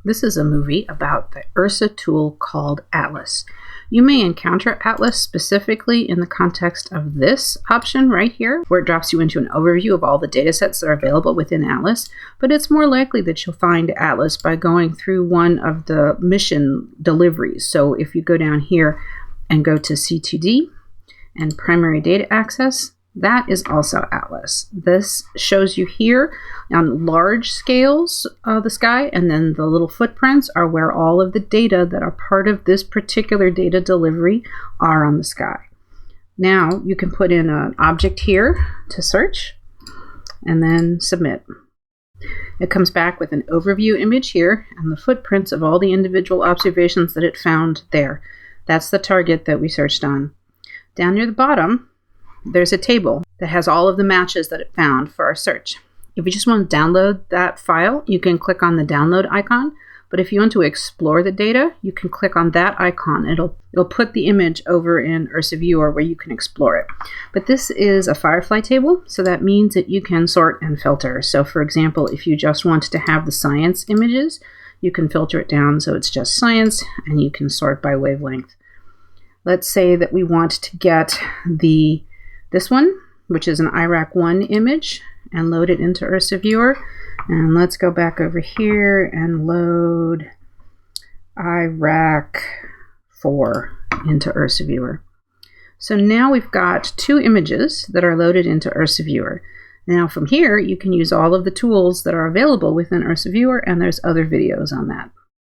This is a movie about the Ursa tool called Atlas. You may encounter Atlas specifically in the context of this option right here, where it drops you into an overview of all the datasets that are available within Atlas, but it's more likely that you'll find Atlas by going through one of the mission deliveries. So if you go down here and go to C2D and Primary Data Access, that is also Atlas. This shows you here on large scales the sky, and then the little footprints are where all of the data that are part of this particular data delivery are on the sky. Now you can put in an object here to search and then submit. It comes back with an overview image here and the footprints of all the individual observations that it found there. That's the target that we searched on. Down near the bottom, there's a table that has all of the matches that it found for our search. If you just want to download that file, you can click on the download icon. But if you want to explore the data, you can click on that icon. It'll put the image over in Ursa Viewer where you can explore it. But this is a Firefly table, so that means that you can sort and filter. So for example, if you just want to have the science images, you can filter it down so it's just science, and you can sort by wavelength. Let's say that we want to get this one, which is an IRAC1 image, and load it into Ursa Viewer. And let's go back over here and load IRAC4 into Ursa Viewer. So now we've got two images that are loaded into Ursa Viewer. Now from here, you can use all of the tools that are available within Ursa Viewer, and there's other videos on that.